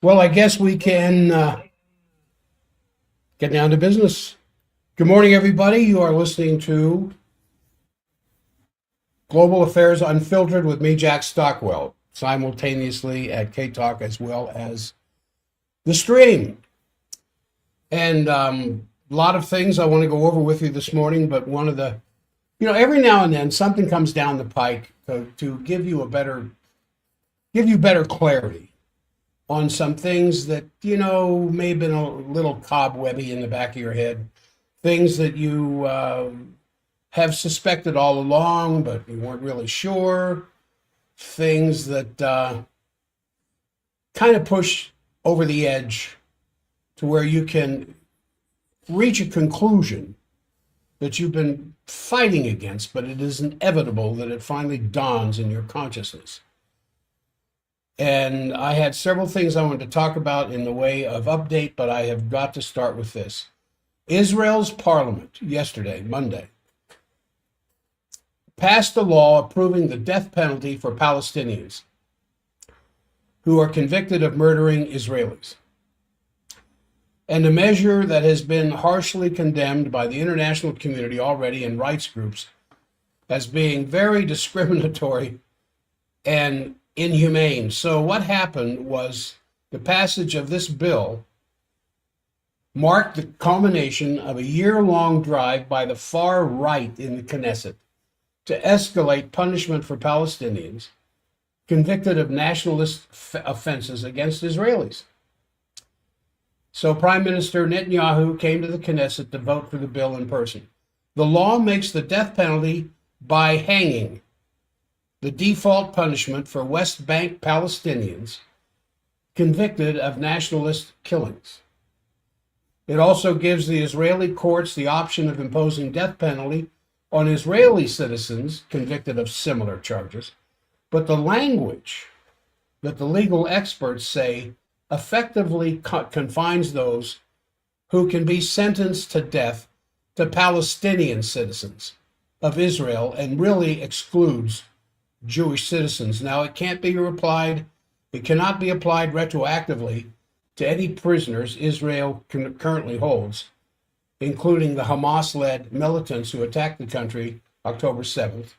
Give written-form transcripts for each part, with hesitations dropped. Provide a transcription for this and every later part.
Well, I guess we can get down to business. Good morning, everybody. You are listening to Global Affairs Unfiltered with me, Jack Stockwell, simultaneously at K-Talk as well as the stream. And a lot of things I want to go over with you this morning, but one of the, every now and then something comes down the pike to give you better clarity on some things that, may have been a little cobwebby in the back of your head, things that you have suspected all along, but you weren't really sure, things that kind of push over the edge to where you can reach a conclusion that you've been fighting against, but it is inevitable that it finally dawns in your consciousness. And I had several things I wanted to talk about in the way of update, but I have got to start with this. Israel's parliament yesterday, Monday, passed a law approving the death penalty for Palestinians who are convicted of murdering Israelis, and a measure that has been harshly condemned by the international community already and rights groups as being very discriminatory and inhumane. So what happened was the passage of this bill marked the culmination of a year-long drive by the far right in the Knesset to escalate punishment for Palestinians convicted of nationalist offenses against Israelis. So Prime Minister Netanyahu came to the Knesset to vote for the bill in person. The law makes the death penalty by hanging the default punishment for West Bank Palestinians convicted of nationalist killings. It also gives the Israeli courts the option of imposing death penalty on Israeli citizens convicted of similar charges, but the language that the legal experts say effectively confines those who can be sentenced to death to Palestinian citizens of Israel and really excludes Jewish citizens. Now, it cannot be applied retroactively to any prisoners Israel currently holds, including the Hamas-led militants who attacked the country October 7th,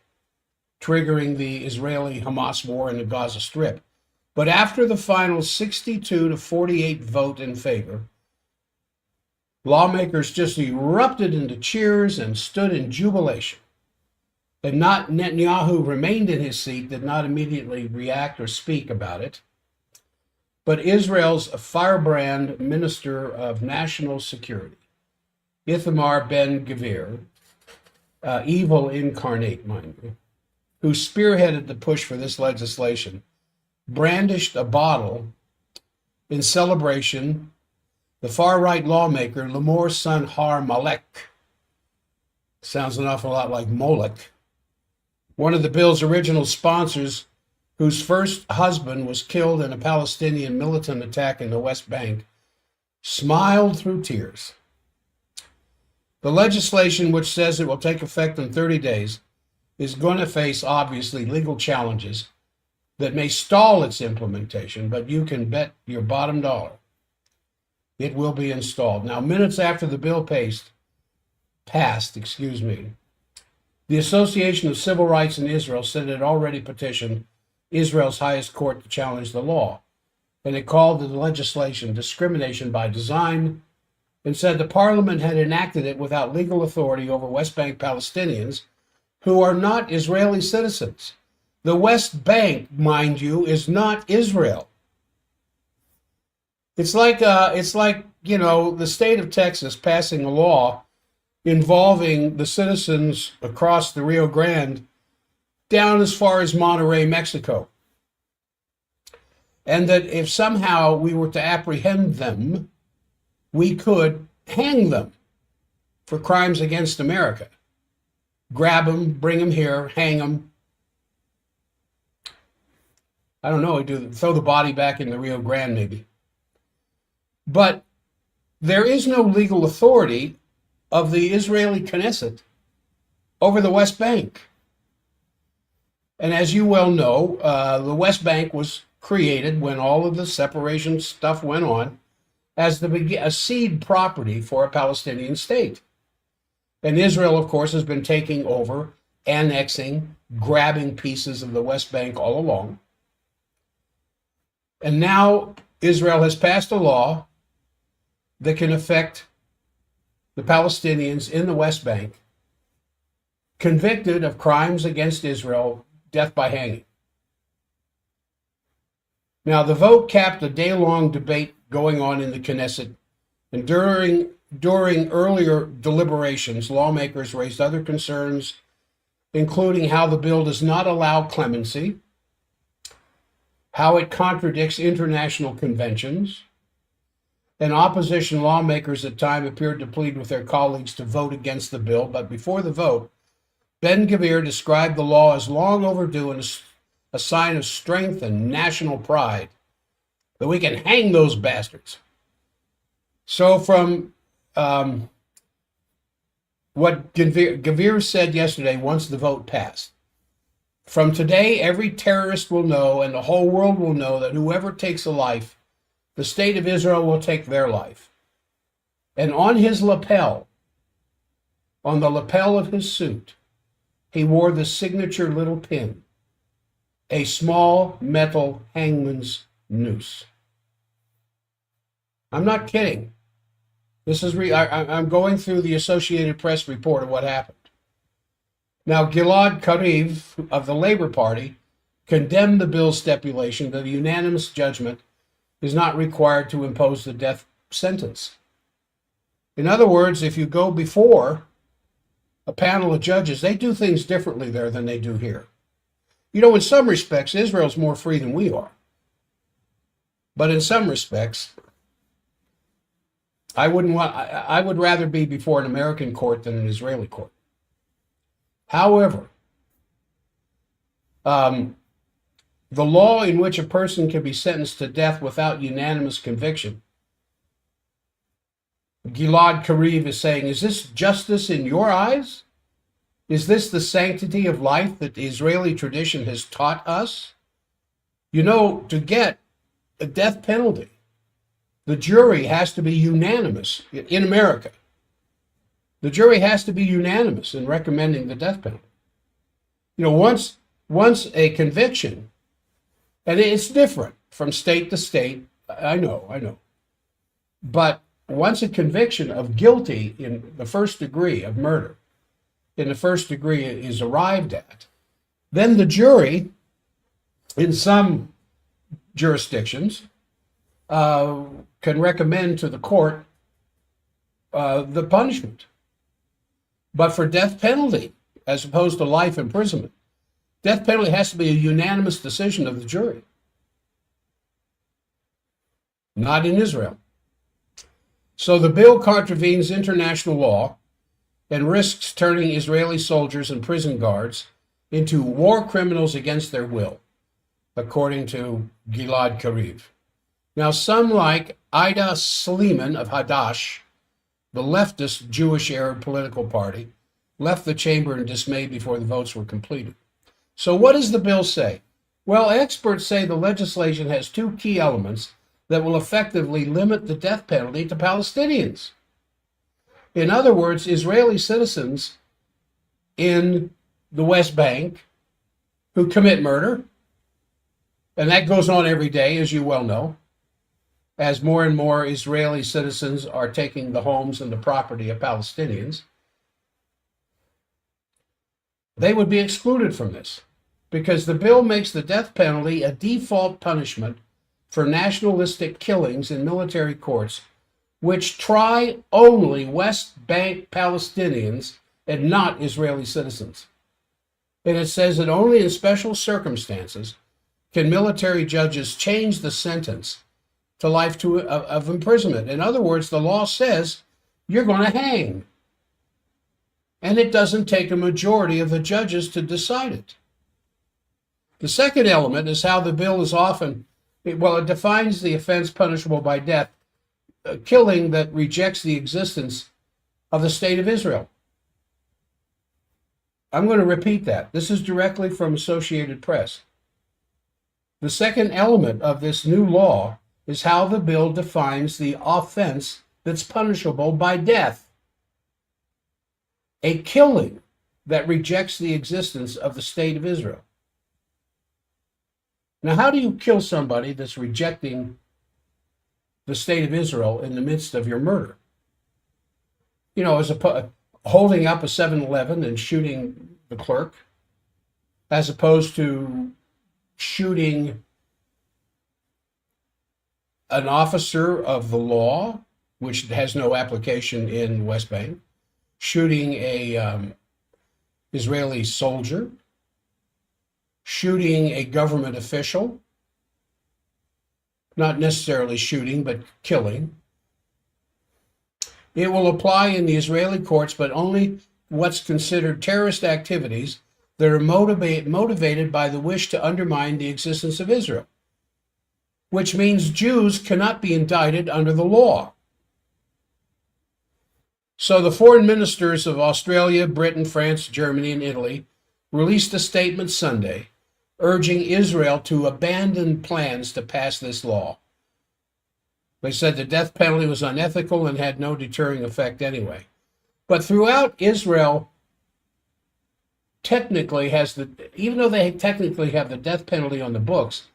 triggering the Israeli-Hamas war in the Gaza Strip. But after the final 62 to 48 vote in favor, lawmakers just erupted into cheers and stood in jubilation. And not Netanyahu remained in his seat, did not immediately react or speak about it. But Israel's firebrand Minister of National Security, Ithamar Ben-Gvir, evil incarnate, mind you, who spearheaded the push for this legislation, brandished a bottle in celebration. The far-right lawmaker, Limor son Har Malek, sounds an awful lot like Molech, one of the bill's original sponsors, whose first husband was killed in a Palestinian militant attack in the West Bank, smiled through tears. The legislation, which says it will take effect in 30 days, is going to face, obviously, legal challenges that may stall its implementation, but you can bet your bottom dollar it will be installed. Now, minutes after the bill passed, the Association of Civil Rights in Israel said it had already petitioned Israel's highest court to challenge the law, and it called the legislation discrimination by design, and said the parliament had enacted it without legal authority over West Bank Palestinians who are not Israeli citizens. The West Bank, mind you, is not Israel. It's like the state of Texas passing a law involving the citizens across the Rio Grande down as far as Monterrey, Mexico. And that if somehow we were to apprehend them, we could hang them for crimes against America. Grab them, bring them here, hang them. I don't know, throw the body back in the Rio Grande maybe. But there is no legal authority of the Israeli Knesset over the West Bank. And as you well know, the West Bank was created when all of the separation stuff went on as a seed property for a Palestinian state. And Israel, of course, has been taking over, annexing, grabbing pieces of the West Bank all along. And now Israel has passed a law that can affect the Palestinians in the West Bank convicted of crimes against Israel, death by hanging. Now, the vote capped a day-long debate going on in the Knesset, and during earlier deliberations, lawmakers raised other concerns, including how the bill does not allow clemency, how it contradicts international conventions, and opposition lawmakers at times appeared to plead with their colleagues to vote against the bill. But before the vote, Ben-Gvir described the law as long overdue and a sign of strength and national pride, that we can hang those bastards. So from what Gvir said yesterday, once the vote passed, from today, every terrorist will know and the whole world will know that whoever takes a life, the state of Israel will take their life. And on his lapel, on the lapel of his suit, he wore the signature little pin, a small metal hangman's noose. I'm not kidding. This is I'm going through the Associated Press report of what happened. Now, Gilad Kariv of the Labor Party condemned the bill's stipulation that a unanimous judgment is not required to impose the death sentence. In other words, if you go before a panel of judges, they do things differently there than they do here. You know, in some respects, Israel's more free than we are. But in some respects, I would rather be before an American court than an Israeli court. However, the law in which a person can be sentenced to death without unanimous conviction, Gilad Kariv is saying, is this justice in your eyes? Is this the sanctity of life that the Israeli tradition has taught us? You know, to get a death penalty, the jury has to be unanimous in America. The jury has to be unanimous in recommending the death penalty. You know, once a conviction, and it's different from state to state, I know. But once a conviction of guilty in the first degree of murder, in the first degree is arrived at, then the jury, in some jurisdictions, can recommend to the court the punishment. But for death penalty, as opposed to life imprisonment, death penalty has to be a unanimous decision of the jury. Not in Israel. So the bill contravenes international law and risks turning Israeli soldiers and prison guards into war criminals against their will, according to Gilad Kariv. Now, some like Ida Sleiman of Hadash, the leftist Jewish Arab political party, left the chamber in dismay before the votes were completed. So what does the bill say? Well, experts say the legislation has two key elements that will effectively limit the death penalty to Palestinians. In other words, Israeli citizens in the West Bank who commit murder, and that goes on every day, as you well know, as more and more Israeli citizens are taking the homes and the property of Palestinians, they would be excluded from this because the bill makes the death penalty a default punishment for nationalistic killings in military courts which try only West Bank Palestinians and not Israeli citizens. And it says that only in special circumstances can military judges change the sentence to life of imprisonment. In other words, the law says you're going to hang. And it doesn't take a majority of the judges to decide it. The second element is how the bill is it defines the offense punishable by death, killing that rejects the existence of the state of Israel. I'm going to repeat that. This is directly from Associated Press. The second element of this new law is how the bill defines the offense that's punishable by death: a killing that rejects the existence of the state of Israel. Now, how do you kill somebody that's rejecting the state of Israel in the midst of your murder? You know, holding up a 7-Eleven and shooting the clerk, as opposed to shooting an officer of the law, which has no application in the West Bank, shooting a Israeli soldier, shooting a government official, not necessarily shooting, but killing. It will apply in the Israeli courts, but only what's considered terrorist activities that are motivated by the wish to undermine the existence of Israel, which means Jews cannot be indicted under the law. So the foreign ministers of Australia, Britain, France, Germany, and Italy released a statement Sunday urging Israel to abandon plans to pass this law. They said the death penalty was unethical and had no deterring effect anyway. But throughout, Israel technically even though they technically have the death penalty on the books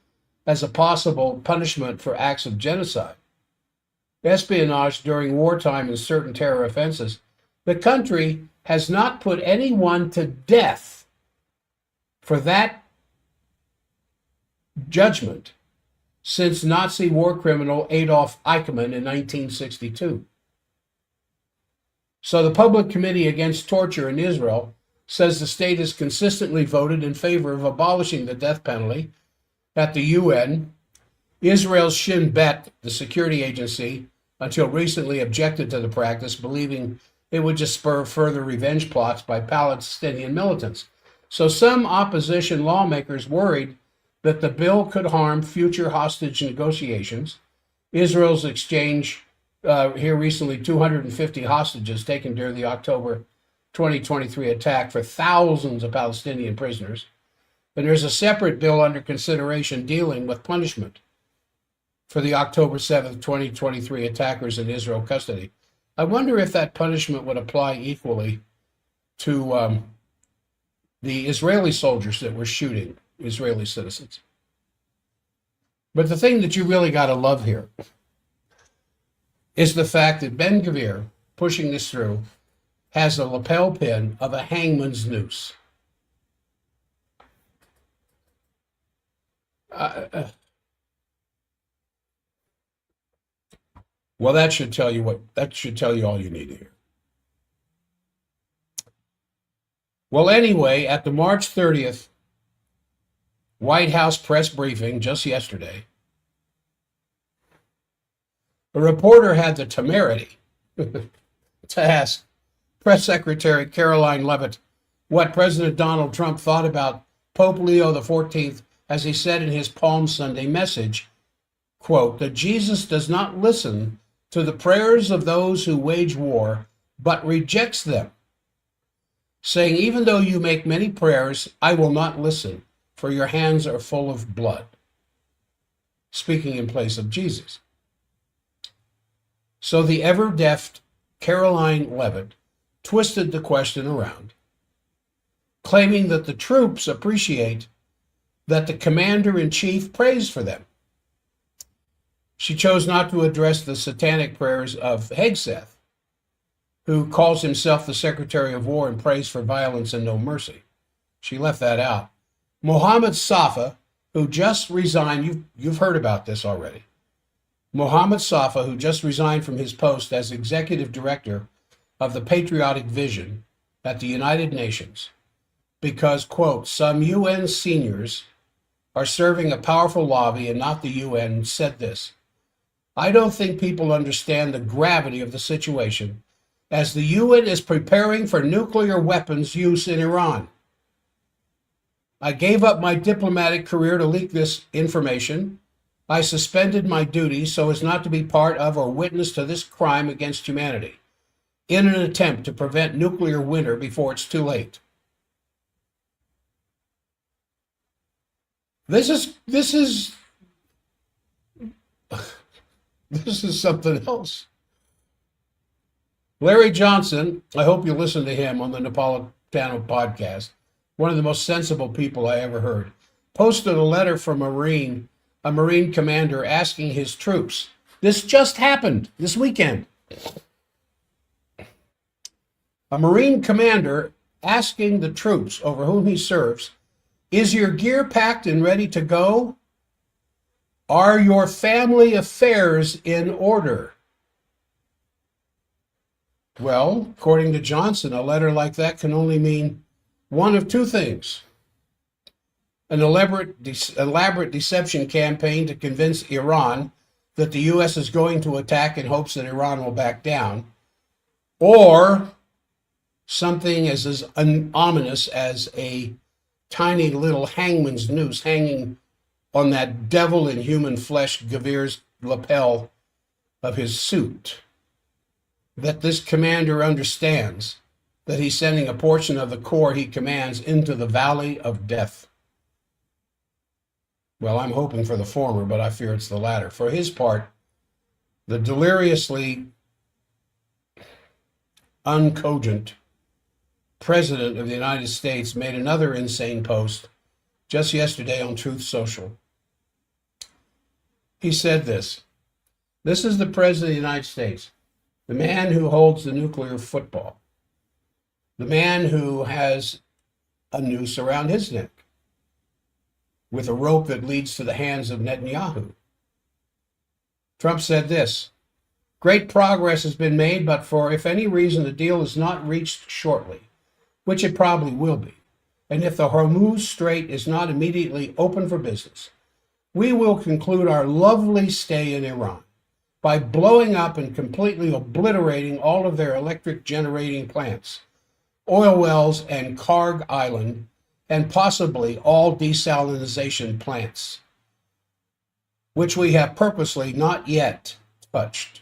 as a possible punishment for acts of genocide, espionage during wartime, and certain terror offenses, the country has not put anyone to death for that judgment since Nazi war criminal Adolf Eichmann in 1962. So the Public Committee Against Torture in Israel says the state has consistently voted in favor of abolishing the death penalty at the UN. Israel's Shin Bet, the security agency, until recently objected to the practice, believing it would just spur further revenge plots by Palestinian militants. So some opposition lawmakers worried that the bill could harm future hostage negotiations. Israel's exchange here recently 250 hostages taken during the October 2023 attack for thousands of Palestinian prisoners. And there's a separate bill under consideration dealing with punishment for the October 7th, 2023 attackers in Israel custody. I wonder if that punishment would apply equally to the Israeli soldiers that were shooting Israeli citizens. But the thing that you really got to love here is the fact that Ben Gvir, pushing this through, has a lapel pin of a hangman's noose. Well, that should tell you all you need to hear. Well, anyway, at the March 30th White House press briefing just yesterday, a reporter had the temerity to ask Press Secretary Caroline Leavitt what President Donald Trump thought about Pope Leo XIV, as he said in his Palm Sunday message, quote, that Jesus does not listen to the prayers of those who wage war, but rejects them, saying, even though you make many prayers, I will not listen, for your hands are full of blood. Speaking in place of Jesus. So the ever-deft Caroline Leavitt twisted the question around, claiming that the troops appreciate that the commander-in-chief prays for them. She chose not to address the satanic prayers of Hegseth, who calls himself the Secretary of War and prays for violence and no mercy. She left that out. Mohammed Safa, who just resigned, you've heard about this already. Mohammed Safa, who just resigned from his post as executive director of the Patriotic Vision at the United Nations because, quote, some UN seniors are serving a powerful lobby and not the UN, said this. I don't think people understand the gravity of the situation as the UN is preparing for nuclear weapons use in Iran. I gave up my diplomatic career to leak this information. I suspended my duties so as not to be part of or witness to this crime against humanity in an attempt to prevent nuclear winter before it's too late. This is this is something else. Larry Johnson, I hope you listen to him on the Napolitano podcast, one of the most sensible people I ever heard, posted a letter from a Marine commander asking his troops. This just happened this weekend. A Marine commander asking the troops over whom he serves, is your gear packed and ready to go? Are your family affairs in order? Well, according to Johnson, a letter like that can only mean one of two things. An elaborate deception campaign to convince Iran that the U.S. is going to attack in hopes that Iran will back down, or something as ominous as a tiny little hangman's noose hanging on that devil in human flesh Gavir's lapel of his suit. That this commander understands that he's sending a portion of the corps he commands into the valley of death. Well, I'm hoping for the former, but I fear it's the latter. For his part, the deliriously uncogent President of the United States made another insane post just yesterday on Truth Social. He said this. This is the President of the United States, the man who holds the nuclear football, the man who has a noose around his neck with a rope that leads to the hands of Netanyahu. Trump said this, great progress has been made, but for if any reason the deal is not reached shortly, which it probably will be, and if the Hormuz Strait is not immediately open for business, we will conclude our lovely stay in Iran by blowing up and completely obliterating all of their electric generating plants, oil wells, and Karg Island, and possibly all desalination plants, which we have purposely not yet touched.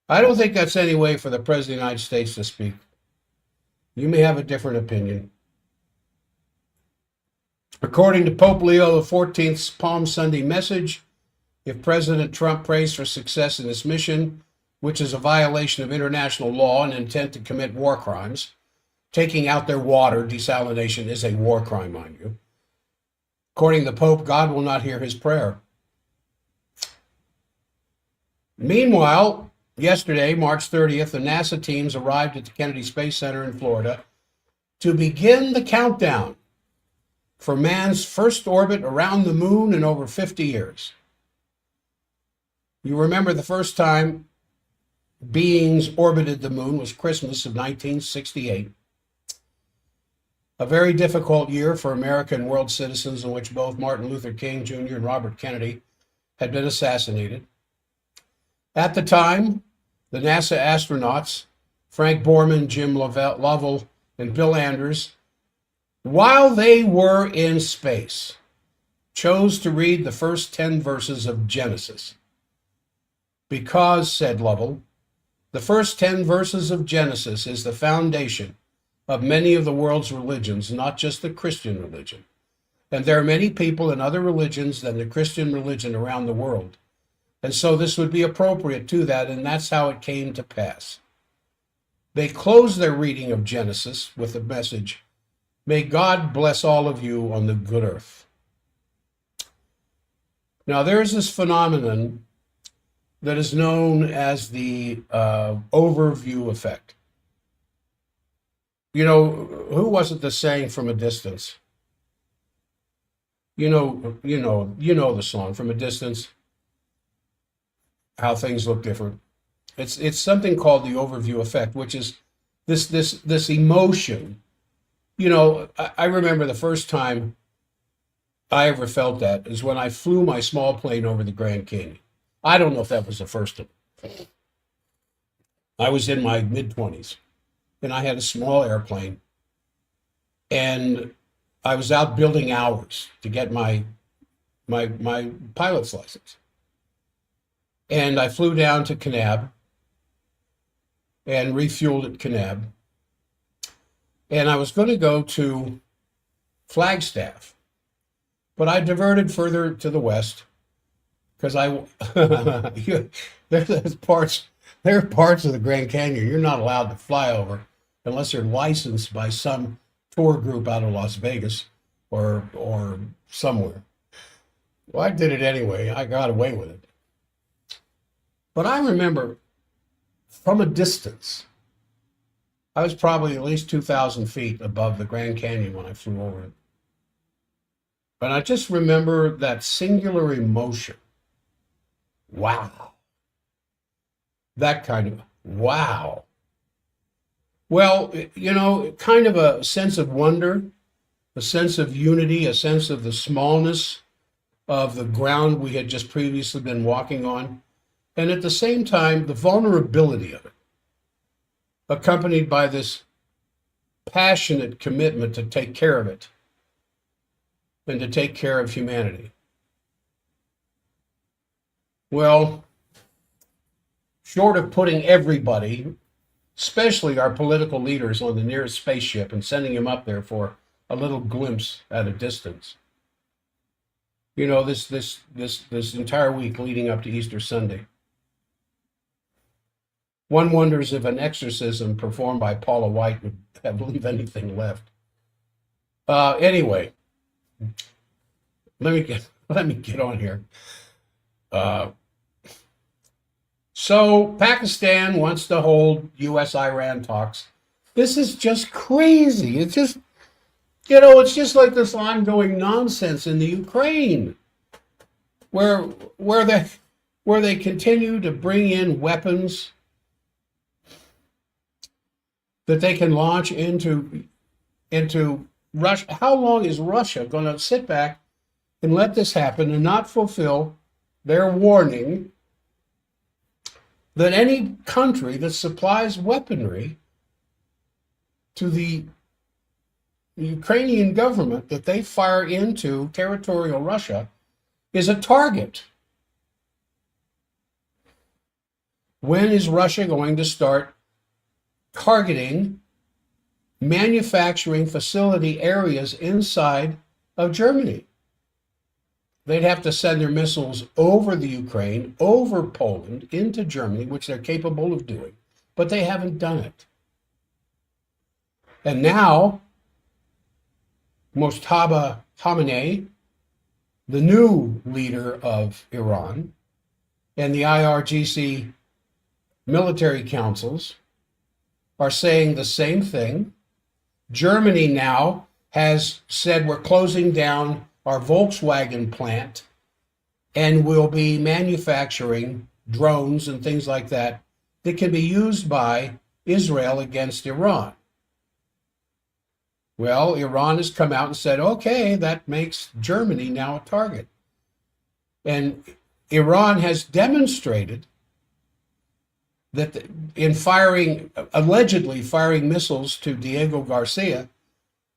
I don't think that's any way for the President of the United States to speak. You may have a different opinion. According to Pope Leo XIV's Palm Sunday message, if President Trump prays for success in this mission, which is a violation of international law and intent to commit war crimes, taking out their water, desalination, is a war crime, mind you. According to the Pope, God will not hear his prayer. Meanwhile, yesterday, March 30th, the NASA teams arrived at the Kennedy Space Center in Florida to begin the countdown for man's first orbit around the moon in over 50 years. You remember the first time beings orbited the moon was Christmas of 1968. A very difficult year for American world citizens in which both Martin Luther King Jr. and Robert Kennedy had been assassinated. At the time, the NASA astronauts, Frank Borman, Jim Lovell, and Bill Anders, while they were in space, chose to read the first 10 verses of Genesis. Because, said Lovell, the first 10 verses of Genesis is the foundation of many of the world's religions, not just the Christian religion. And there are many people in other religions than the Christian religion around the world. And so this would be appropriate to that, and that's how it came to pass. They closed their reading of Genesis with the message, may God bless all of you on the good earth. Now, there is this phenomenon that is known as the overview effect. You know, who was it that's saying from a distance? You know the song, From a Distance, how things look different. It's something called the overview effect, which is this emotion. You know, I remember the first time I ever felt that is when I flew my small plane over the Grand Canyon. I don't know if that was the first time. I was in my mid-20s, and I had a small airplane, and I was out building hours to get my pilot's license. And I flew down to Kanab and refueled at Kanab. And I was going to go to Flagstaff. But I diverted further to the west because there's parts there are parts of the Grand Canyon you're not allowed to fly over unless you're licensed by some tour group out of Las Vegas or somewhere. Well, I did it anyway. I got away with it. But I remember from a distance, I was probably at least 2,000 feet above the Grand Canyon when I flew over it. And I just remember that singular emotion. Wow. That kind of wow. Well, kind of a sense of wonder, a sense of unity, a sense of the smallness of the ground we had just previously been walking on, and at the same time, the vulnerability of it, accompanied by this passionate commitment to take care of it and to take care of humanity. Well, short of putting everybody, especially our political leaders, on the nearest spaceship and sending them up there for a little glimpse at a distance, this entire week leading up to Easter Sunday, one wonders if an exorcism performed by Paula White would leave anything left. Anyway, let me get on here. So Pakistan wants to hold U.S.-Iran talks. This is just crazy. It's just, it's just like this ongoing nonsense in the Ukraine, where they continue to bring in weapons that they can launch into Russia. How long is Russia going to sit back and let this happen and not fulfill their warning that any country that supplies weaponry to the Ukrainian government that they fire into territorial Russia is a target? When is Russia going to start targeting manufacturing facility areas inside of Germany? They'd have to send their missiles over the Ukraine, over Poland, into Germany, which they're capable of doing, but they haven't done it. And now, Mojtaba Khamenei, the new leader of Iran, and the IRGC military councils are saying the same thing. Germany now has said we're closing down our Volkswagen plant and will be manufacturing drones and things like that that can be used by Israel against Iran. Well, Iran has come out and said, okay, that makes Germany now a target. And Iran has demonstrated that in allegedly firing missiles to Diego Garcia,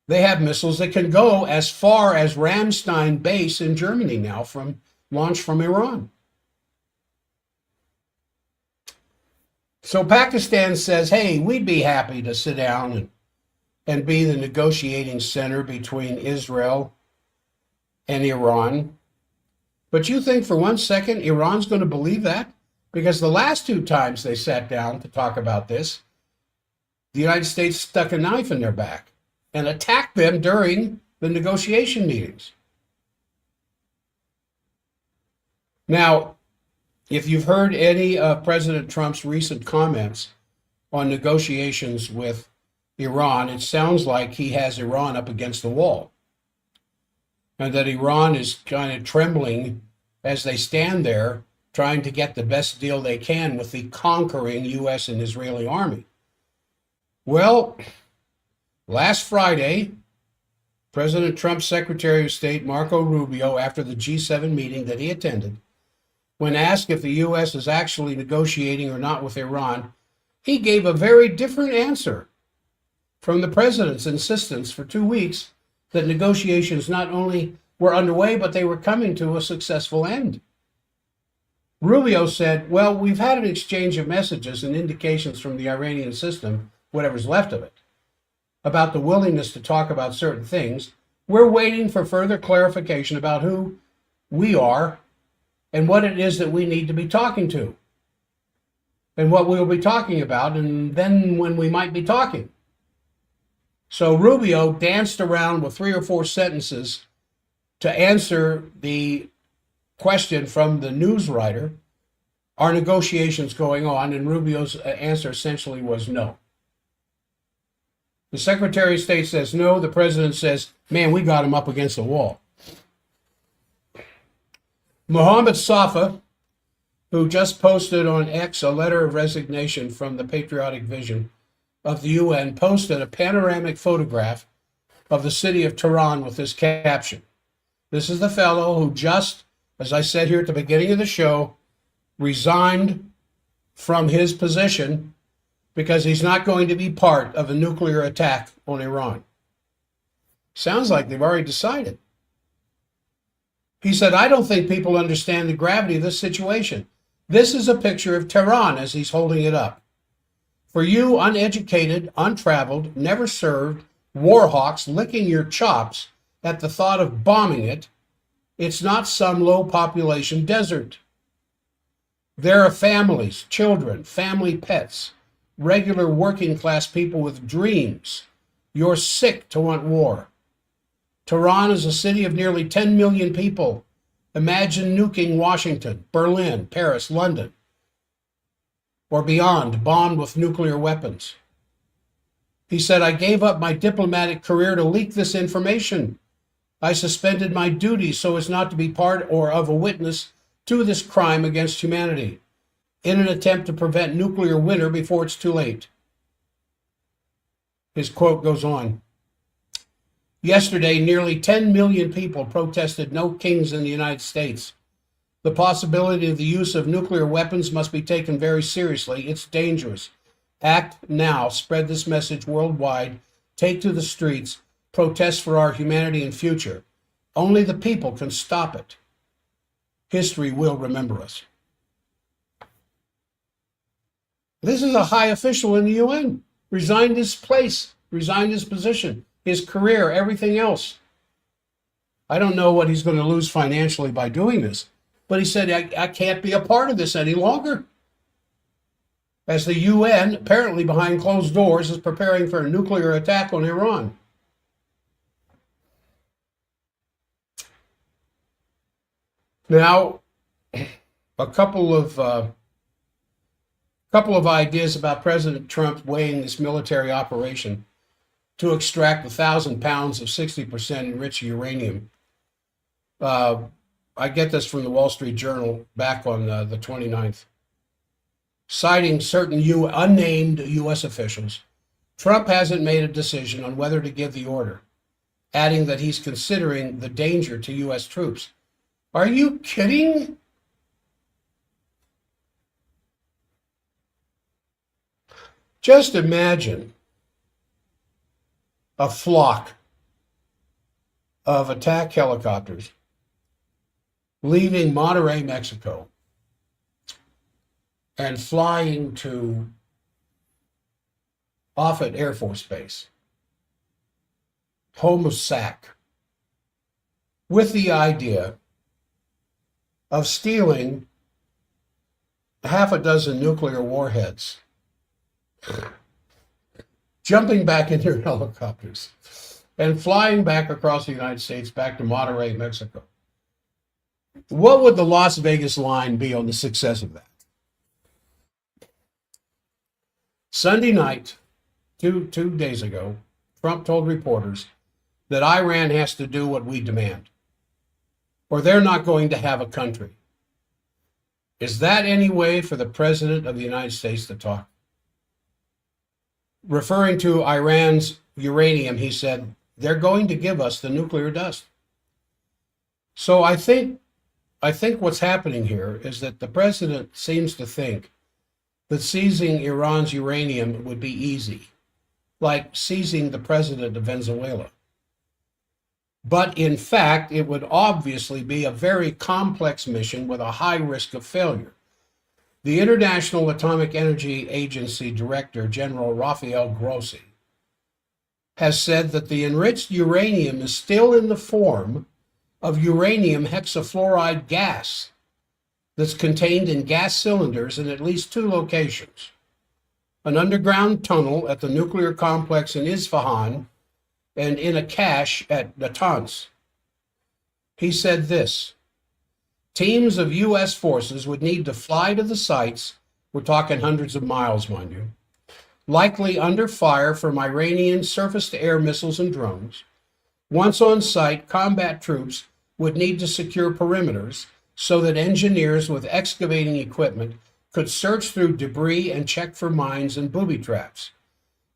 they have missiles that can go as far as Ramstein base in Germany now, launched from Iran. So Pakistan says, hey, we'd be happy to sit down and be the negotiating center between Israel and Iran. But you think for 1 second Iran's going to believe that? Because the last 2 times they sat down to talk about this, the United States stuck a knife in their back and attacked them during the negotiation meetings. Now, if you've heard any of President Trump's recent comments on negotiations with Iran, it sounds like he has Iran up against the wall, and that Iran is kind of trembling as they stand there trying to get the best deal they can with the conquering U.S. and Israeli army. Well, last Friday, President Trump's Secretary of State, Marco Rubio, after the G7 meeting that he attended, when asked if the U.S. is actually negotiating or not with Iran, he gave a very different answer from the president's insistence for 2 weeks that negotiations not only were underway, but they were coming to a successful end. Rubio said, well, we've had an exchange of messages and indications from the Iranian system, whatever's left of it, about the willingness to talk about certain things, We're waiting for further clarification about who we are and what it is that we need to be talking to and what we'll be talking about, and then when we might be talking. So Rubio danced around with 3 or 4 sentences to answer the question from the news writer, are negotiations going on? And Rubio's answer essentially was no. The Secretary of State says no. The president says, man, we got him up against the wall. Mohammed Safa, who just posted on X a letter of resignation from the Patriotic Vision of the UN, posted a panoramic photograph of the city of Tehran with this caption. This is the fellow who just, as I said here at the beginning of the show, resigned from his position because he's not going to be part of a nuclear attack on Iran. Sounds like they've already decided. He said, I don't think people understand the gravity of this situation. This is a picture of Tehran as he's holding it up. For you uneducated, untraveled, never served, war hawks licking your chops at the thought of bombing it, it's not some low population desert. There are families, children, family pets, regular working class people with dreams. You're sick to want war. Tehran is a city of nearly 10 million people. Imagine nuking Washington, Berlin, Paris, London, or beyond, bombed with nuclear weapons. He said, I gave up my diplomatic career to leak this information. I suspended my duties so as not to be part or of a witness to this crime against humanity in an attempt to prevent nuclear winter before it's too late. His quote goes on. Yesterday, nearly 10 million people protested no kings in the United States. The possibility of the use of nuclear weapons must be taken very seriously. It's dangerous. Act now. Spread this message worldwide. Take to the streets. Protest for our humanity and future. Only the people can stop it. History will remember us. This is a high official in the UN. Resigned his place, resigned his position, his career, everything else. I don't know what he's going to lose financially by doing this, but he said, I can't be a part of this any longer. As the UN, apparently behind closed doors, is preparing for a nuclear attack on Iran. Now, a couple of ideas about President Trump weighing this military operation to extract 1,000 pounds of 60% enriched uranium. I get this from the Wall Street Journal back on the 29th. Citing certain unnamed U.S. officials, Trump hasn't made a decision on whether to give the order, adding that he's considering the danger to U.S. troops. Are you kidding? Just imagine a flock of attack helicopters leaving Monterrey, Mexico, and flying to Offutt Air Force Base, home of SAC, with the idea of stealing half a dozen nuclear warheads, jumping back in their helicopters, and flying back across the United States, back to Monterrey, Mexico. What would the Las Vegas line be on the success of that? Sunday night, two days ago, Trump told reporters that Iran has to do what we demand, or they're not going to have a country. Is that any way for the President of the United States to talk? Referring to Iran's uranium, he said, they're going to give us the nuclear dust. So I think what's happening here is that the president seems to think that seizing Iran's uranium would be easy, like seizing the president of Venezuela. But in fact, it would obviously be a very complex mission with a high risk of failure. The International Atomic Energy Agency Director General Rafael Grossi has said that the enriched uranium is still in the form of uranium hexafluoride gas that's contained in gas cylinders in at least 2 locations: an underground tunnel at the nuclear complex in Isfahan and in a cache at Natanz. He said this: teams of U.S. forces would need to fly to the sites, we're talking hundreds of miles, mind you, likely under fire from Iranian surface-to-air missiles and drones. Once on site, combat troops would need to secure perimeters so that engineers with excavating equipment could search through debris and check for mines and booby traps.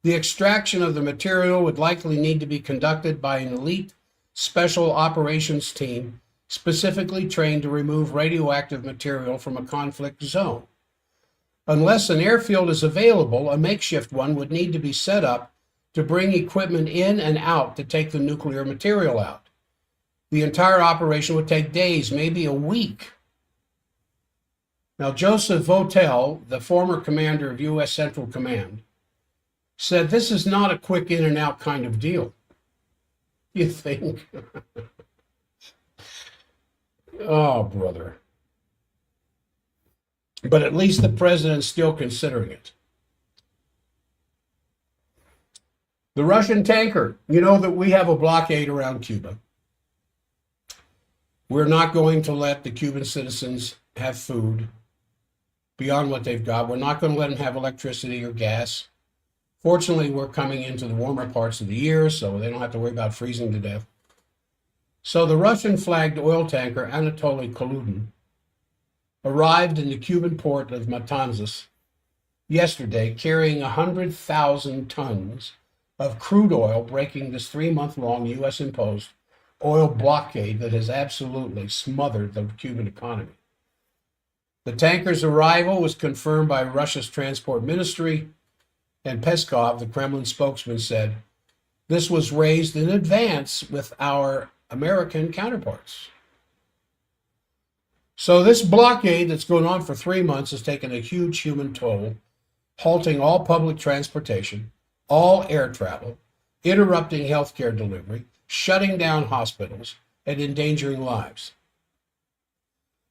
The extraction of the material would likely need to be conducted by an elite special operations team specifically trained to remove radioactive material from a conflict zone. Unless an airfield is available, a makeshift one would need to be set up to bring equipment in and out to take the nuclear material out. The entire operation would take days, maybe a week. Now, Joseph Votel, the former commander of U.S. Central Command, said this is not a quick in and out kind of deal. You think? Oh, brother. But at least the president's still considering it. The Russian tanker. You know that we have a blockade around Cuba. We're not going to let the Cuban citizens have food beyond what they've got. We're not going to let them have electricity or gas. Fortunately, we're coming into the warmer parts of the year, so they don't have to worry about freezing to death. So the Russian-flagged oil tanker Anatoly Koludin arrived in the Cuban port of Matanzas yesterday, carrying 100,000 tons of crude oil, breaking this 3-month-long U.S.-imposed oil blockade that has absolutely smothered the Cuban economy. The tanker's arrival was confirmed by Russia's transport ministry, and Peskov, the Kremlin spokesman, said this was raised in advance with our American counterparts. So this blockade that's going on for 3 months has taken a huge human toll, halting all public transportation, all air travel, interrupting healthcare delivery, shutting down hospitals, and endangering lives.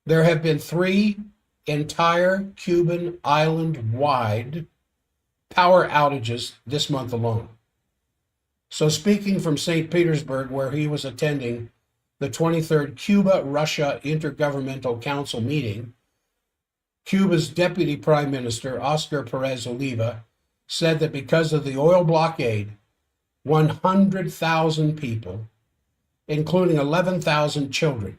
There have been 3 entire Cuban island-wide power outages this month alone. So speaking from St. Petersburg, where he was attending the 23rd Cuba-Russia Intergovernmental Council meeting, Cuba's Deputy Prime Minister, Oscar Perez Oliva, said that because of the oil blockade, 100,000 people, including 11,000 children,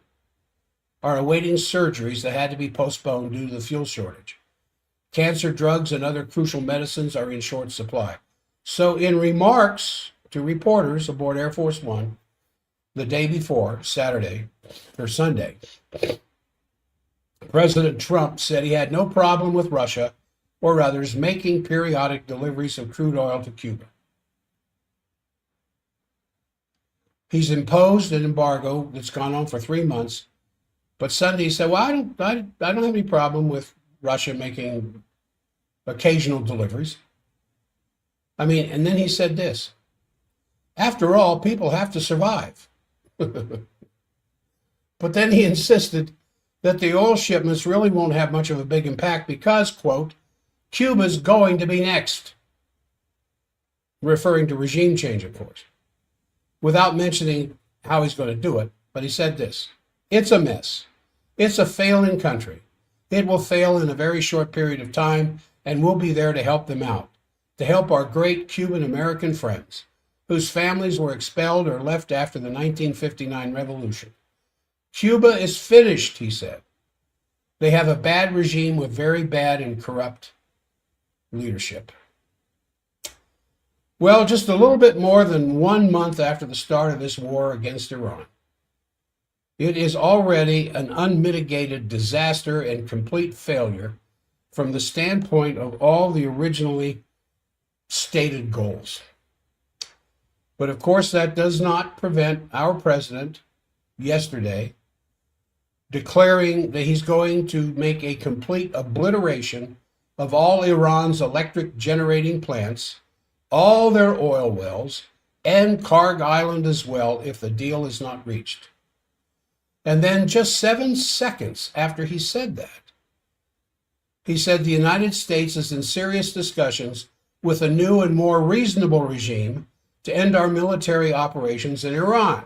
are awaiting surgeries that had to be postponed due to the fuel shortage. Cancer drugs and other crucial medicines are in short supply. So in remarks to reporters aboard Air Force One the day before, Saturday or Sunday, President Trump said he had no problem with Russia or others making periodic deliveries of crude oil to Cuba. He's imposed an embargo that's gone on for 3 months, but Sunday he said, well, I don't have any problem with Russia making occasional deliveries. I mean, and then he said this: after all, people have to survive. But then he insisted that the oil shipments really won't have much of a big impact because, quote, Cuba's going to be next. Referring to regime change, of course, without mentioning how he's going to do it. But he said this: it's a mess. It's a failing country. It will fail in a very short period of time, and we'll be there to help them out, to help our great Cuban-American friends whose families were expelled or left after the 1959 revolution. Cuba is finished, he said. They have a bad regime with very bad and corrupt leadership. Well, just a little bit more than 1 month after the start of this war against Iran, it is already an unmitigated disaster and complete failure from the standpoint of all the originally stated goals. But of course, that does not prevent our president yesterday declaring that he's going to make a complete obliteration of all Iran's electric generating plants, all their oil wells, and Karg Island as well if the deal is not reached. And then just 7 seconds after he said that, he said the United States is in serious discussions with a new and more reasonable regime to end our military operations in Iran.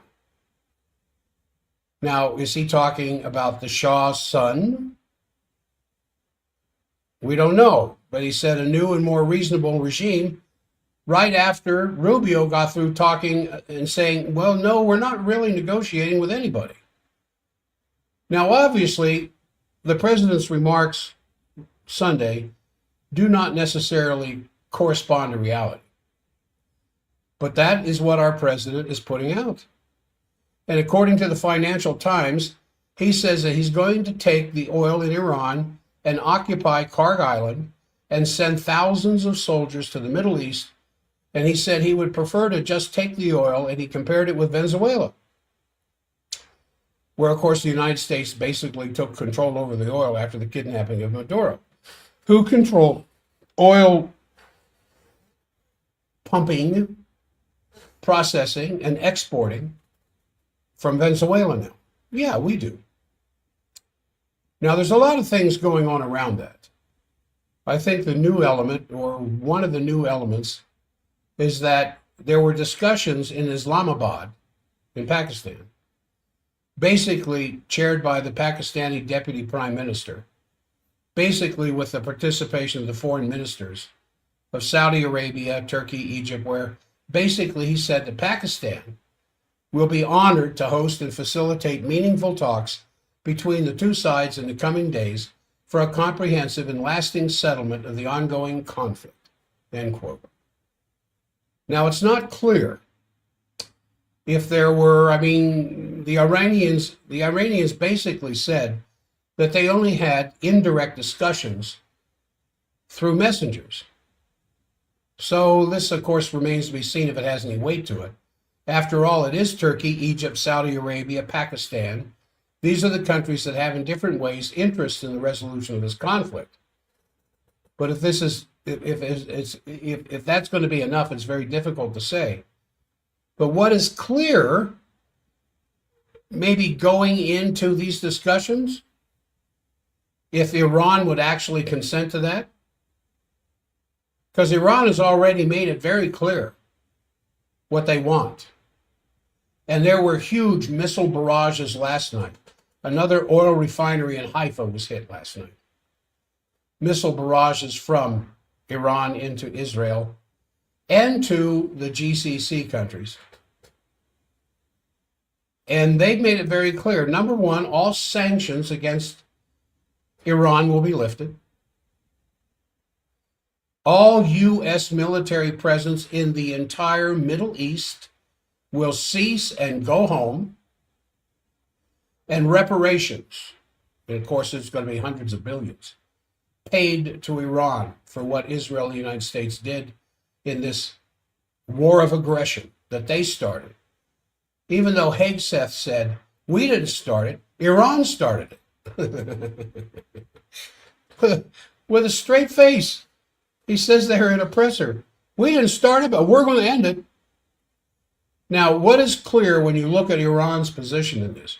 Now, is he talking about the Shah's son? We don't know, but he said a new and more reasonable regime right after Rubio got through talking and saying, well, no, we're not really negotiating with anybody. Now, obviously, the president's remarks Sunday do not necessarily correspond to reality. But that is what our president is putting out. And according to the Financial Times, he says that he's going to take the oil in Iran and occupy Karg Island and send thousands of soldiers to the Middle East. And he said he would prefer to just take the oil, and he compared it with Venezuela, where, of course, the United States basically took control over the oil after the kidnapping of Maduro, who controlled oil pumping, processing, and exporting from Venezuela now. Yeah, we do. Now, there's a lot of things going on around that. I think the new element, or one of the new elements, is that there were discussions in Islamabad, in Pakistan, basically chaired by the Pakistani Deputy Prime Minister, basically with the participation of the foreign ministers of Saudi Arabia, Turkey, Egypt, where basically he said that Pakistan will be honored to host and facilitate meaningful talks between the two sides in the coming days for a comprehensive and lasting settlement of the ongoing conflict, end quote. Now, it's not clear if there were, the Iranians basically said that they only had indirect discussions through messengers. So this, of course, remains to be seen if it has any weight to it. After all, it is Turkey, Egypt, Saudi Arabia, Pakistan. These are the countries that have in different ways interest in the resolution of this conflict. But if this is, if that's going to be enough, it's very difficult to say. But what is clear, maybe going into these discussions, if Iran would actually consent to that, because Iran has already made it very clear what they want. And there were huge missile barrages last night. Another oil refinery in Haifa was hit last night. Missile barrages from Iran into Israel and to the GCC countries. And they've made it very clear. Number one, all sanctions against Iran will be lifted. All U.S. military presence in the entire Middle East will cease and go home. And reparations, and of course it's going to be hundreds of billions, paid to Iran for what Israel and the United States did in this war of aggression that they started. Even though Hegseth said, we didn't start it, Iran started it. With a straight face. He says there in a presser, we didn't start it, but we're going to end it. Now, what is clear when you look at Iran's position in this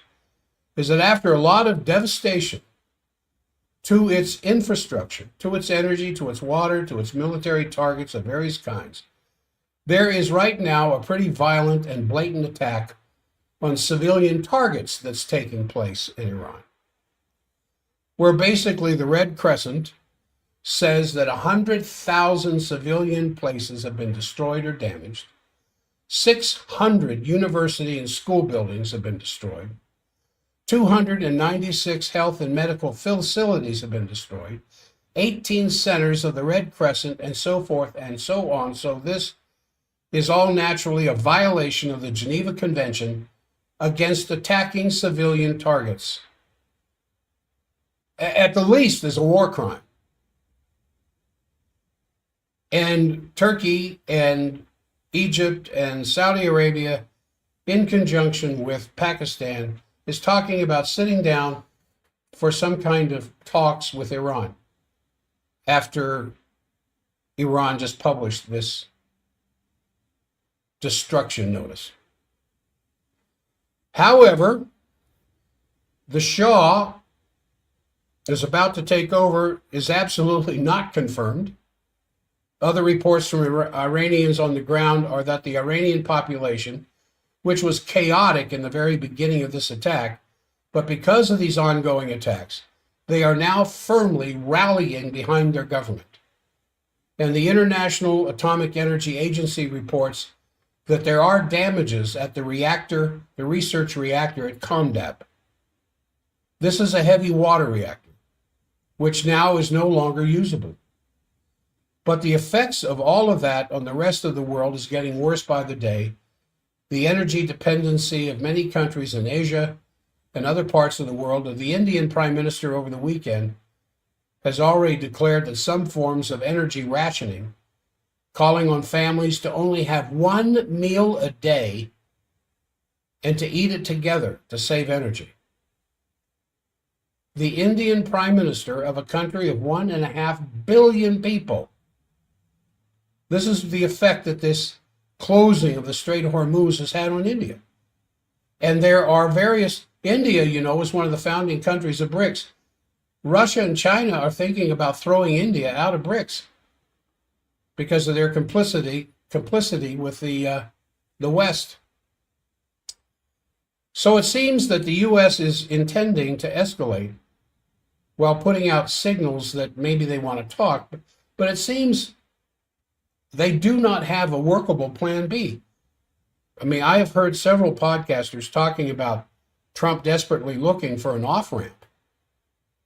is that after a lot of devastation to its infrastructure, to its energy, to its water, to its military targets of various kinds, there is right now a pretty violent and blatant attack on civilian targets that's taking place in Iran, where basically the Red Crescent says that 100,000 civilian places have been destroyed or damaged, 600 university and school buildings have been destroyed, 296 health and medical facilities have been destroyed, 18 centers of the Red Crescent, and so forth and so on. So this is all naturally a violation of the Geneva Convention against attacking civilian targets. At the least, is a war crime. And Turkey and Egypt and Saudi Arabia, in conjunction with Pakistan, is talking about sitting down for some kind of talks with Iran after Iran just published this destruction notice. However, the Shah is about to take over is absolutely not confirmed. Other reports from Iranians on the ground are that the Iranian population, which was chaotic in the very beginning of this attack, but because of these ongoing attacks, they are now firmly rallying behind their government. And the International Atomic Energy Agency reports that there are damages at the research reactor at Kondab. This is a heavy water reactor, which now is no longer usable. But the effects of all of that on the rest of the world is getting worse by the day. The energy dependency of many countries in Asia and other parts of the world, the Indian Prime Minister over the weekend has already declared that some forms of energy rationing, calling on families to only have one meal a day and to eat it together to save energy. The Indian Prime Minister of a country of 1.5 billion people. This is the effect that this closing of the Strait of Hormuz has had on India. And there are various, India, you know, is one of the founding countries of BRICS. Russia and China are thinking about throwing India out of BRICS because of their complicity with the West. So it seems that the U.S. is intending to escalate while putting out signals that maybe they want to talk, but it seems they do not have a workable plan B. I mean, I have heard several podcasters talking about Trump desperately looking for an off-ramp.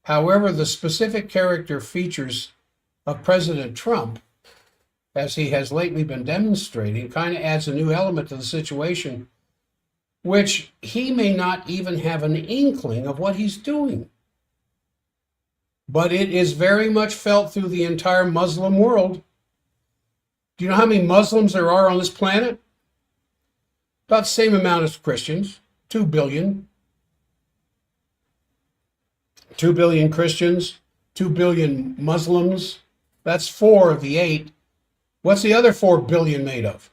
However, the specific character features of President Trump, as he has lately been demonstrating, kind of adds a new element to the situation, which he may not even have an inkling of what he's doing. But it is very much felt through the entire Muslim world. Do you know how many Muslims there are on this planet? About the same amount as Christians, 2 billion. 2 billion Christians, 2 billion Muslims. That's 4 of the 8. What's the other 4 billion made of?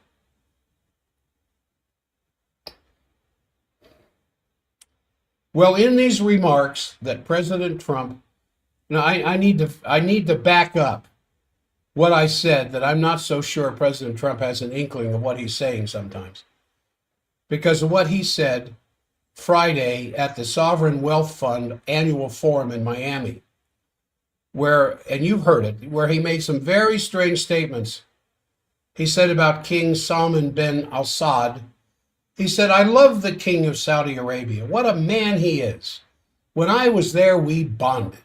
Well, in these remarks that President Trump, now I need to back up what I said, that I'm not so sure President Trump has an inkling of what he's saying sometimes, because of what he said Friday at the Sovereign Wealth Fund annual forum in Miami, where, and you've heard it, where he made some very strange statements. He said about King Salman bin al-Saud, he said, "I love the king of Saudi Arabia. What a man he is. When I was there, we bonded."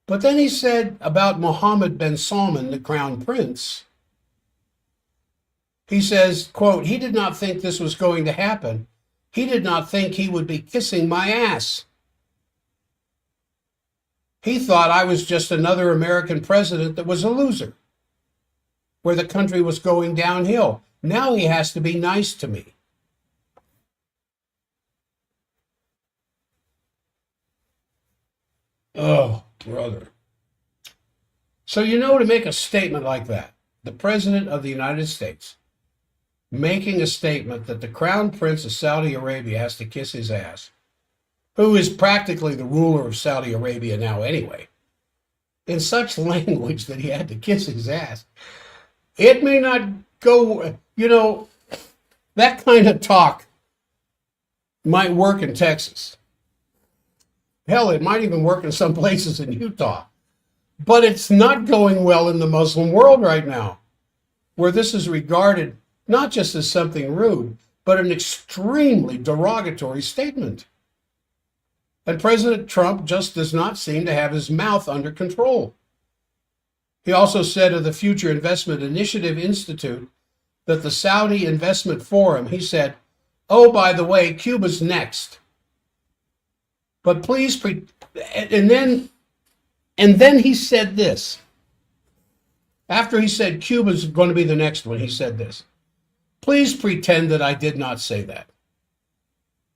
But then he said about Mohammed bin Salman, the crown prince, he says, quote, "He did not think this was going to happen. He did not think he would be kissing my ass. He thought I was just another American president that was a loser, where the country was going downhill. Now he has to be nice to me." Oh, brother. So, you know, to make a statement like that, the President of the United States making a statement that the Crown Prince of Saudi Arabia has to kiss his ass, who is practically the ruler of Saudi Arabia now anyway, in such language that he had to kiss his ass. It may not go, you know, that kind of talk might work in Texas. Hell, it might even work in some places in Utah. But it's not going well in the Muslim world right now, where this is regarded not just as something rude, but an extremely derogatory statement. And President Trump just does not seem to have his mouth under control. He also said of the Future Investment Initiative Institute that the Saudi Investment Forum, he said, "Oh, by the way, Cuba's next. But please," and then he said this. After he said Cuba's going to be the next one, he said this: "Please pretend that I did not say that.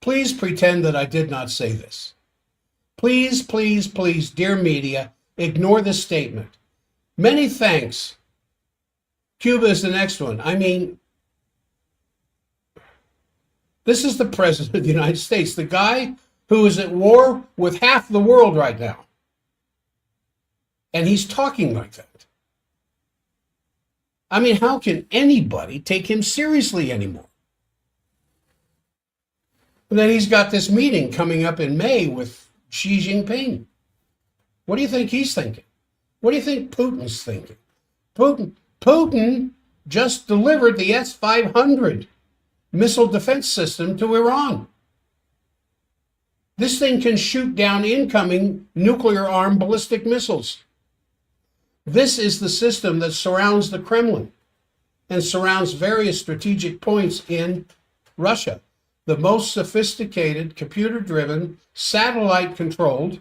Please pretend that I did not say this. Please, please, please, dear media, ignore this statement. Many thanks. Cuba is the next one." I mean, This is the president of the United States, the guy who is at war with half the world right now. And he's talking like that. I mean, how can anybody take him seriously anymore? And then he's got this meeting coming up in May with Xi Jinping. What do you think he's thinking? What do you think Putin's thinking? Putin just delivered the S-500 missile defense system to Iran. This thing can shoot down incoming nuclear-armed ballistic missiles. This is the system that surrounds the Kremlin and surrounds various strategic points in Russia. The most sophisticated, computer-driven, satellite-controlled,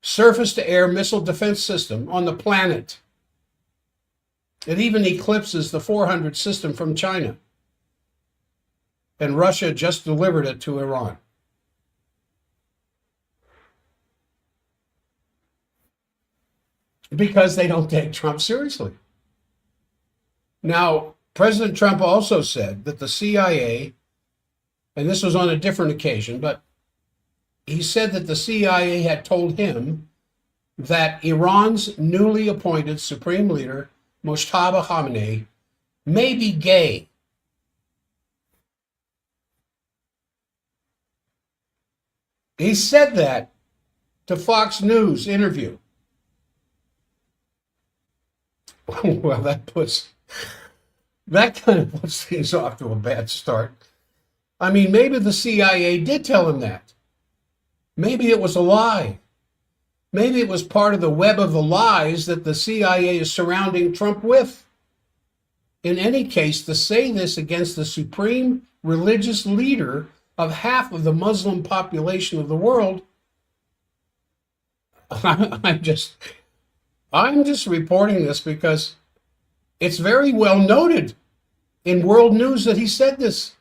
surface-to-air missile defense system on the planet. It even eclipses the 400 system from China. And Russia just delivered it to Iran. Because they don't take Trump seriously. Now, President Trump also said that the CIA, and this was on a different occasion, but he said that the CIA had told him that Iran's newly appointed supreme leader, Mojtaba Khamenei, may be gay. He said that to Fox News interview. Well, that kind of puts things off to a bad start. I mean, maybe the CIA did tell him that. Maybe it was a lie. Maybe it was part of the web of the lies that the CIA is surrounding Trump with. In any case, to say this against the supreme religious leader of half of the Muslim population of the world, I'm just reporting this because it's very well noted in world news that he said this.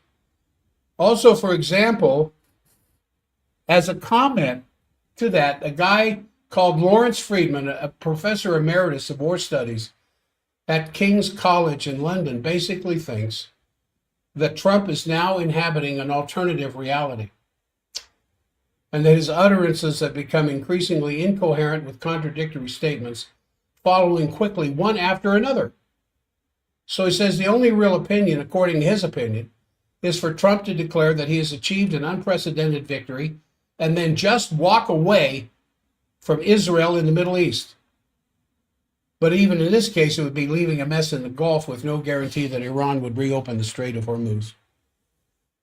Also, for example, as a comment to that, a guy called Lawrence Friedman, a professor emeritus of war studies at King's College in London, basically thinks that Trump is now inhabiting an alternative reality, and that his utterances have become increasingly incoherent with contradictory statements following quickly one after another. So he says the only real opinion, according to his opinion, is for Trump to declare that he has achieved an unprecedented victory and then just walk away from Israel in the Middle East. But even in this case, it would be leaving a mess in the Gulf with no guarantee that Iran would reopen the Strait of Hormuz.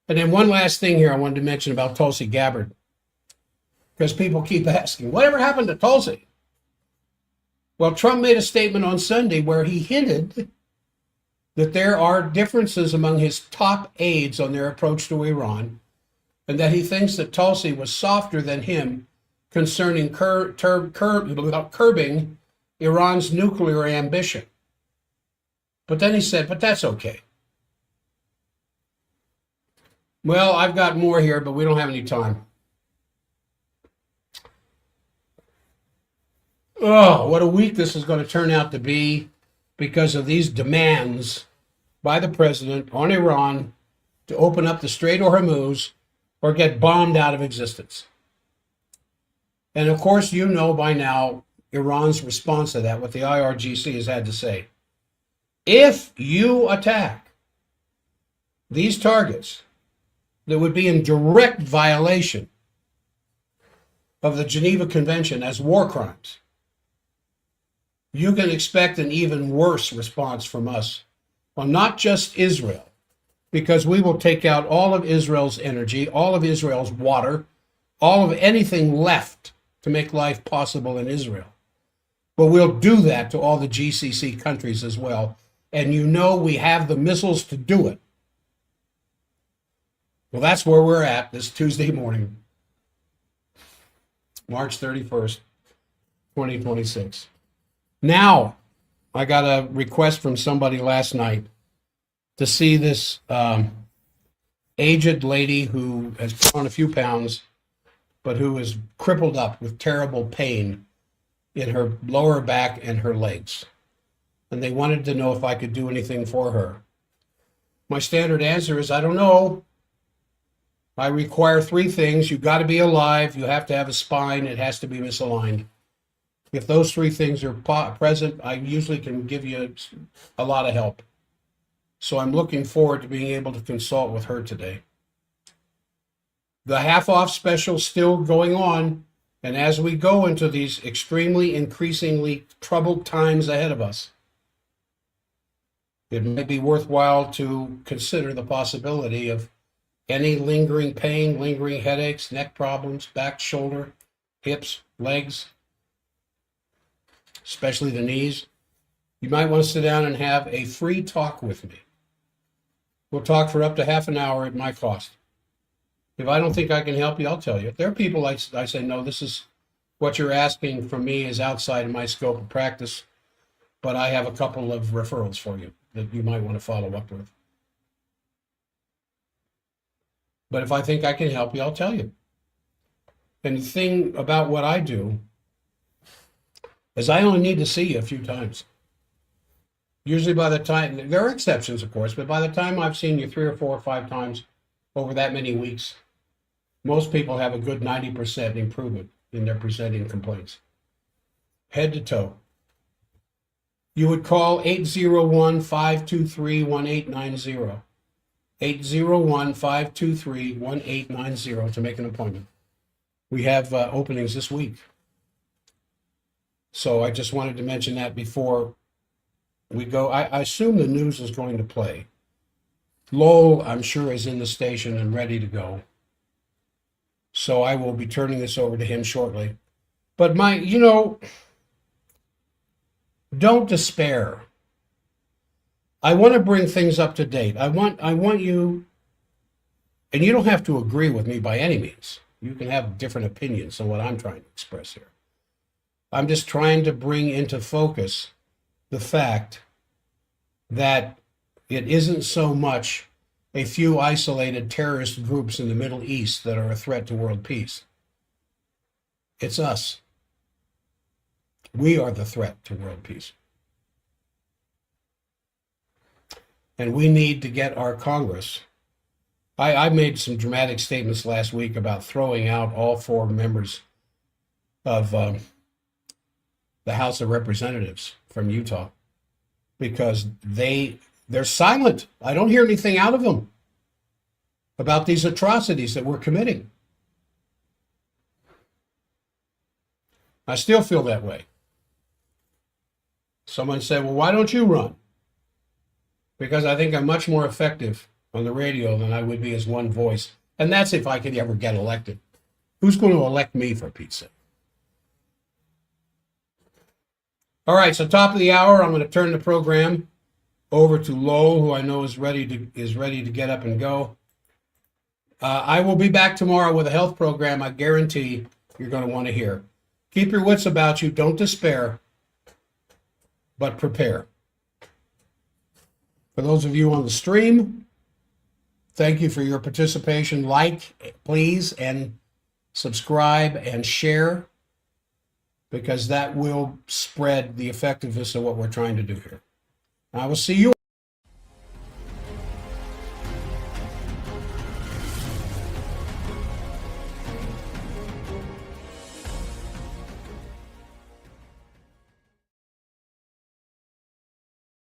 And then one last thing here I wanted to mention about Tulsi Gabbard, because people keep asking, whatever happened to Tulsi? Well, Trump made a statement on Sunday where he hinted that there are differences among his top aides on their approach to Iran, and that he thinks that Tulsi was softer than him concerning curbing Iran's nuclear ambition. But then he said, but that's okay. Well, I've got more here, but we don't have any time. Oh, what a week this is going to turn out to be because of these demands by the president on Iran to open up the Strait of Hormuz or get bombed out of existence. And of course, you know by now Iran's response to that, what the IRGC has had to say. If you attack these targets that would be in direct violation of the Geneva Convention as war crimes, you can expect an even worse response from us on not just Israel, because we will take out all of Israel's energy, all of Israel's water, all of anything left to make life possible in Israel. But we'll do that to all the GCC countries as well. And you know we have the missiles to do it. Well, that's where we're at this Tuesday morning, March 31st, 2026. Now, I got a request from somebody last night to see this aged lady who has put on a few pounds, but who is crippled up with terrible pain in her lower back and her legs. And they wanted to know if I could do anything for her. My standard answer is, I don't know. I require three things. You've got to be alive. You have to have a spine. It has to be misaligned. If those three things are present, I usually can give you a lot of help. So I'm looking forward to being able to consult with her today. The half-off special still going on, and as we go into these extremely, increasingly troubled times ahead of us, it may be worthwhile to consider the possibility of any lingering pain, lingering headaches, neck problems, back, shoulder, hips, legs, especially the knees. You might want to sit down and have a free talk with me. We'll talk for up to half an hour at my cost. If I don't think I can help you, I'll tell you. There are people I say, no, this is what you're asking from me is outside of my scope of practice, but I have a couple of referrals for you that you might want to follow up with. But if I think I can help you, I'll tell you. And the thing about what I do is I only need to see you a few times. Usually by the time, there are exceptions, of course, but by the time I've seen you 3 or 4 or 5 times over that many weeks, most people have a good 90% improvement in their presenting complaints, head to toe. You would call 801-523-1890, 801-523-1890 to make an appointment. We have openings this week. So I just wanted to mention that before we go. I assume the news is going to play. Lowell, I'm sure, is in the station and ready to go. So I will be turning this over to him shortly. But don't despair. I want to bring things up to date. I want you, and you don't have to agree with me by any means. You can have different opinions on what I'm trying to express here. I'm just trying to bring into focus the fact that it isn't so much a few isolated terrorist groups in the Middle East that are a threat to world peace. It's us. We are the threat to world peace. And we need to get our Congress. I made some dramatic statements last week about throwing out all 4 members of the House of Representatives from Utah because they're silent. I don't hear anything out of them about these atrocities that we're committing. I still feel that way. Someone said, well, why don't you run? Because I think I'm much more effective on the radio than I would be as one voice. And that's if I could ever get elected. Who's going to elect me, for Pete's sake? All right, so top of the hour, I'm going to turn the program over to Lowell, who I know is ready to get up and go. I will be back tomorrow with a health program I guarantee you're going to want to hear. Keep your wits about you. Don't despair, but prepare. For those of you on the stream, thank you for your participation. Like, please, and subscribe and share, because that will spread the effectiveness of what we're trying to do here. I will see you.